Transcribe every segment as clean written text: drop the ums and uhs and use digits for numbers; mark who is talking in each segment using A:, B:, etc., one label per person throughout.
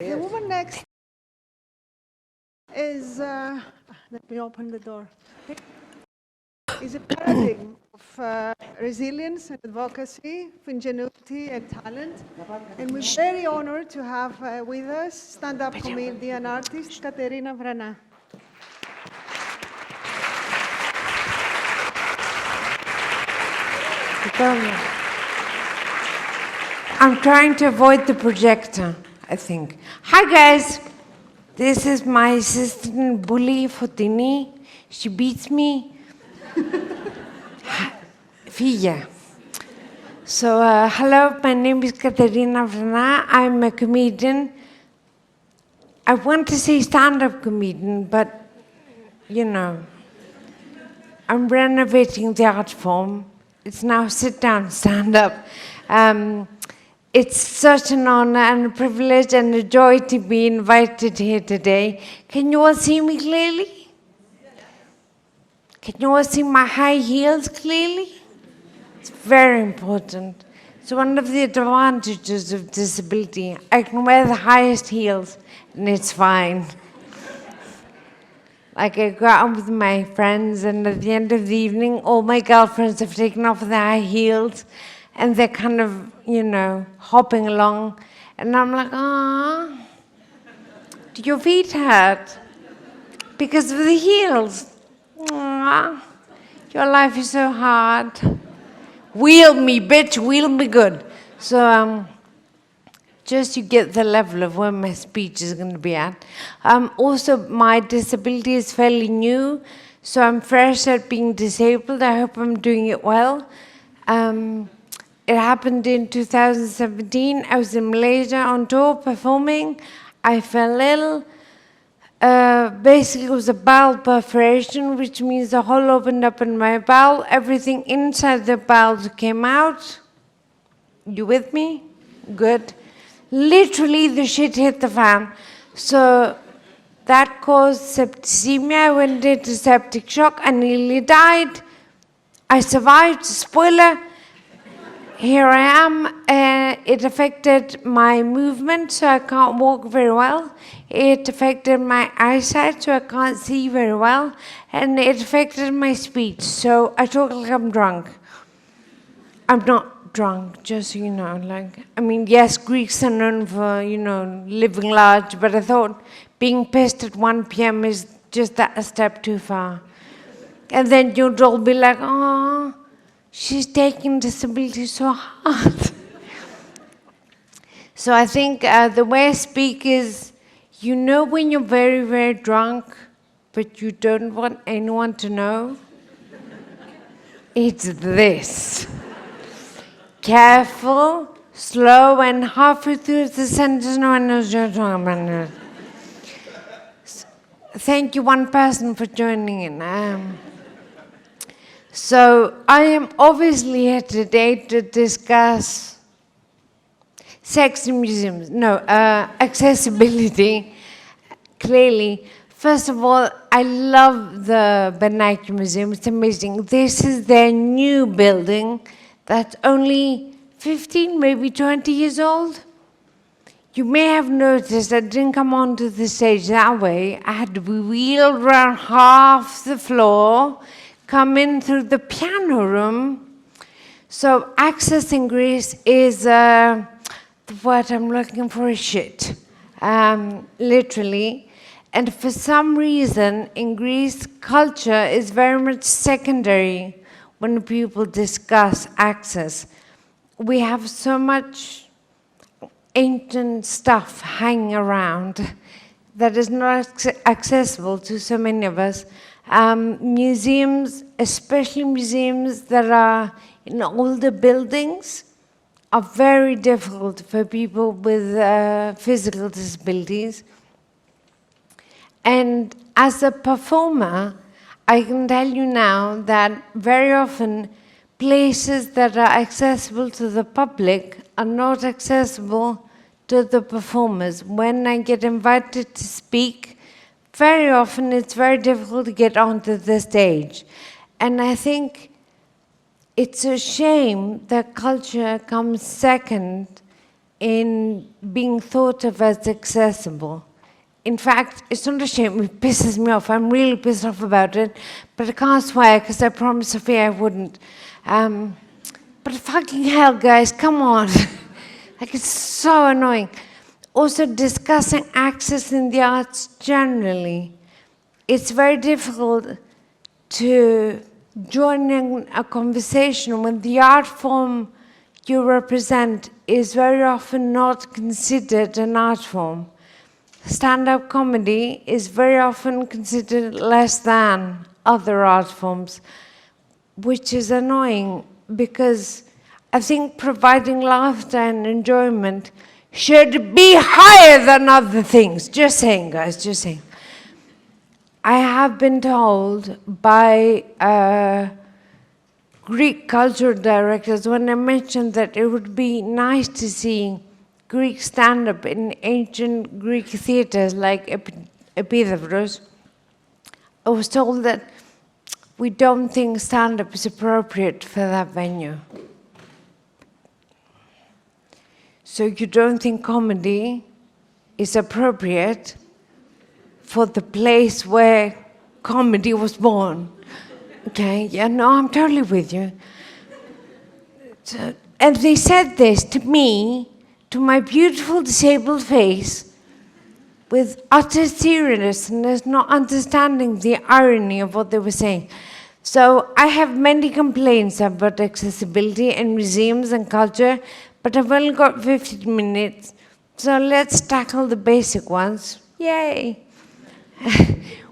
A: The woman next is, let me open the door, is a paradigm of resilience and advocacy, of ingenuity and talent. And we're very honored to have with us stand-up comedian artist Katerina Vrana.
B: I'm trying to avoid the projector, I think. Hi guys, this is my assistant bully Fotini. She beats me. Fia. So hello, my name is Katerina Vrana. I'm a comedian. I want to say stand-up comedian, but you know, I'm renovating the art form. It's now sit-down stand-up. It's such an honor and a privilege and a joy to be invited here today. Can you all see me clearly? Can you all see my high heels clearly? It's very important. It's one of the advantages of disability. I can wear the highest heels and it's fine. Like I go out with my friends and at the end of the evening, all my girlfriends have taken off their high heels and they're kind of, you know, hopping along. And I'm like, ah, do your feet hurt? Because of the heels. Aww, your life is so hard. Wheel me, bitch, wheel me good. So just to get the level of where my speech is going to be at. Also, my disability is fairly new, so I'm fresh at being disabled. I hope I'm doing it well. It happened in 2017. I was in Malaysia on tour performing. I fell ill. Basically, it was a bowel perforation, which means the hole opened up in my bowel. Everything inside the bowel came out. You with me? Good. Literally, the shit hit the fan. So that caused septicemia. I went into septic shock. I nearly died. I survived. Spoiler. Here I am. It affected my movement, so I can't walk very well. It affected my eyesight, so I can't see very well. And it affected my speech, so I talk like I'm drunk. I'm not drunk, just so you know. Like, I mean, yes, Greeks are known for, you know, living large, but I thought being pissed at 1 p.m. is just that a step too far. And then you'd all be like, oh, she's taking disability so hard. So I think the way I speak is, you know when you're very, very drunk, but you don't want anyone to know? It's this. Careful, slow, and halfway through the sentence, no one knows you're talking about it. Thank you, one person, for joining in. So I am obviously here today to discuss sex in museums. No, accessibility, clearly. First of all, I love the Vernacular Museum. It's amazing. This is their new building that's only 15, maybe 20 years old. You may have noticed I didn't come onto the stage that way. I had to be wheeled around half the floor, come in through the piano room. So access in Greece is, the word I'm looking for is shit, literally. And for some reason, in Greece, culture is very much secondary when people discuss access. We have so much ancient stuff hanging around that is not accessible to so many of us. Museums, especially museums that are in older buildings, are very difficult for people with physical disabilities. And as a performer, I can tell you now that very often places that are accessible to the public are not accessible to the performers. When I get invited to speak, very often it's very difficult to get onto the stage. And I think it's a shame that culture comes second in being thought of as accessible. In fact, it's not a shame, it pisses me off. I'm really pissed off about it, but I can't swear because I promised Sophia I wouldn't. But fucking hell, guys, come on. Like, it's so annoying. Also, discussing access in the arts generally. It's very difficult to join in a conversation when the art form you represent is very often not considered an art form. Stand-up comedy is very often considered less than other art forms, which is annoying because I think providing laughter and enjoyment should be higher than other things. Just saying, guys, just saying. I have been told by Greek cultural directors when I mentioned that it would be nice to see Greek stand-up in ancient Greek theaters like Epidavros. I was told that we don't think stand-up is appropriate for that venue. So you don't think comedy is appropriate for the place where comedy was born? Okay, yeah, no, I'm totally with you. So, and they said this to me, to my beautiful disabled face, with utter seriousness, not understanding the irony of what they were saying. So I have many complaints about accessibility in museums and culture, but I've only got 15 minutes, so let's tackle the basic ones. Yay!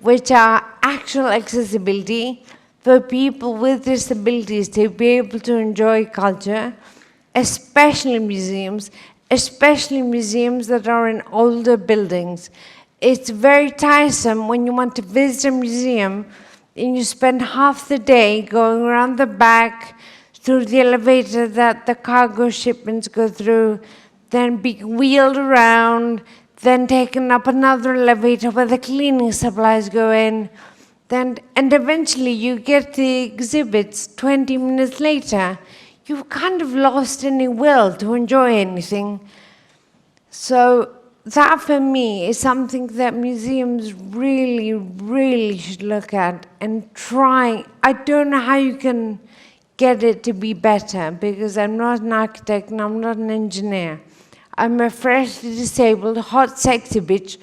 B: Which are actual accessibility for people with disabilities to be able to enjoy culture, especially museums that are in older buildings. It's very tiresome when you want to visit a museum and you spend half the day going around the back through the elevator that the cargo shipments go through, then being wheeled around, then taken up another elevator where the cleaning supplies go in, and eventually you get the exhibits 20 minutes later. You've kind of lost any will to enjoy anything. So that for me is something that museums really, really should look at and try. I don't know how you can get it to be better because I'm not an architect and I'm not an engineer. I'm a freshly disabled, hot, sexy bitch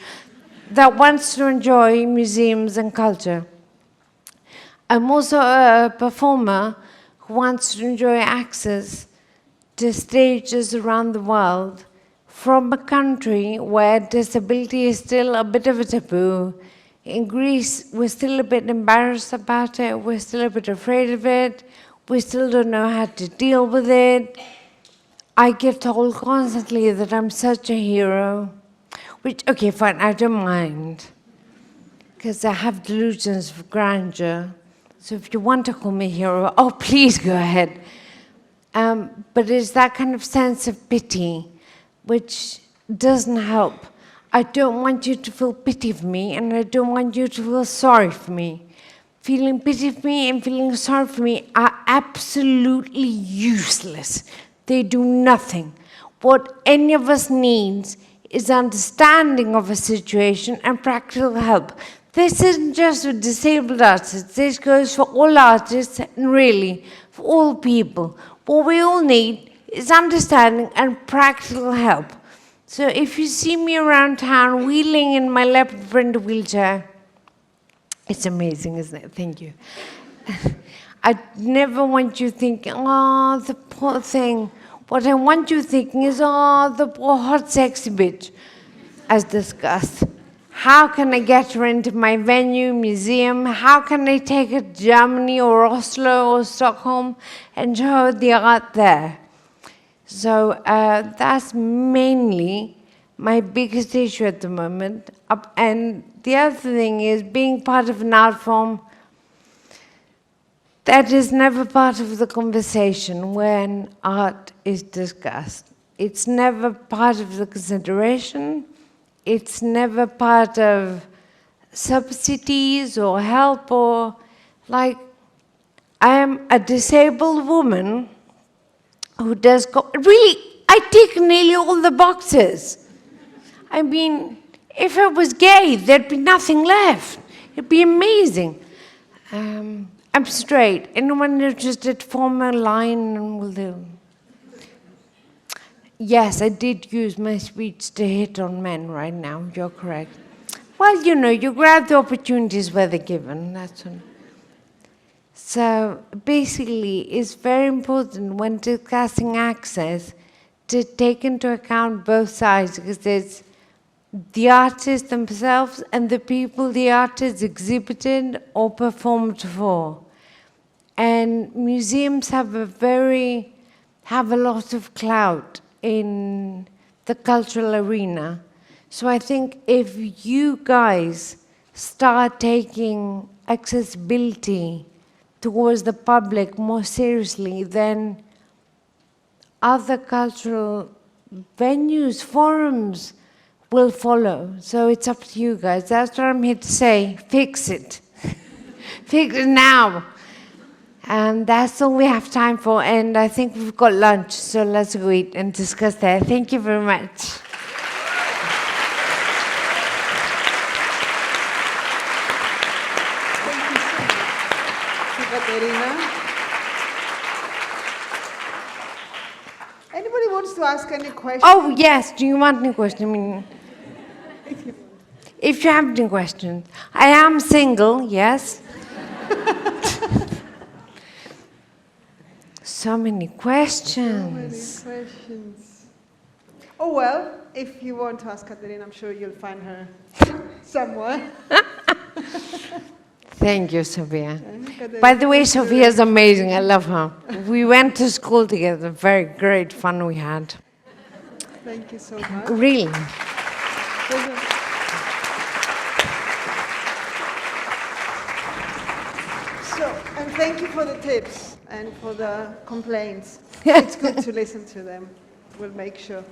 B: that wants to enjoy museums and culture. I'm also a performer who wants to enjoy access to stages around the world from a country where disability is still a bit of a taboo. In Greece, we're still a bit embarrassed about it, we're still a bit afraid of it, we still don't know how to deal with it. I get told constantly that I'm such a hero, which, okay, fine, I don't mind, because I have delusions of grandeur. So if you want to call me a hero, oh, please go ahead. But it's that kind of sense of pity, which doesn't help. I don't want you to feel pity for me, and I don't want you to feel sorry for me. Feeling pity for me and feeling sorry for me are absolutely useless. They do nothing. What any of us needs is understanding of a situation and practical help. This isn't just for disabled artists, this goes for all artists and really for all people. What we all need is understanding and practical help. So if you see me around town wheeling in my leopard print wheelchair, it's amazing, isn't it? Thank you. I never want you thinking, oh, the poor thing. What I want you thinking is, oh, the poor hot sexy bitch, as discussed. How can I get her into my venue, museum? How can I take her to Germany or Oslo or Stockholm and show her the art there? So that's mainly my biggest issue at the moment. And the other thing is being part of an art form that is never part of the conversation when art is discussed. It's never part of the consideration. It's never part of subsidies or help or like, I am a disabled woman who does, really, I tick nearly all the boxes. I mean, if I was gay, there'd be nothing left. It'd be amazing. I'm straight. Anyone interested, form a line and we'll do. Yes, I did use my speech to hit on men right now. You're correct. Well, you know, you grab the opportunities where they're given. That's all. So basically, it's very important when discussing access to take into account both sides, because there's the artists themselves and the people the artists exhibited or performed for. And museums have a lot of clout in the cultural arena. So I think if you guys start taking accessibility towards the public more seriously, then other cultural venues, forums will follow. So it's up to you guys. That's what I'm here to say. Fix it. Fix it now. And that's all we have time for. And I think we've got lunch, so let's go eat and discuss that. Thank you very much.
A: Katerina. Anybody wants to ask any questions?
B: Oh, yes. Do you want any questions? I mean, if you have any questions. I am single, yes. So many questions.
A: So many questions. Oh, well, if you want to ask Katerina, I'm sure you'll find her somewhere.
B: Thank you, Sophia. By the way, Sophia's amazing. I love her. We went to school together. Very great fun we had.
A: Thank you so much.
B: Really.
A: So, and thank you for the tips and for the complaints. It's good to listen to them. We'll make sure.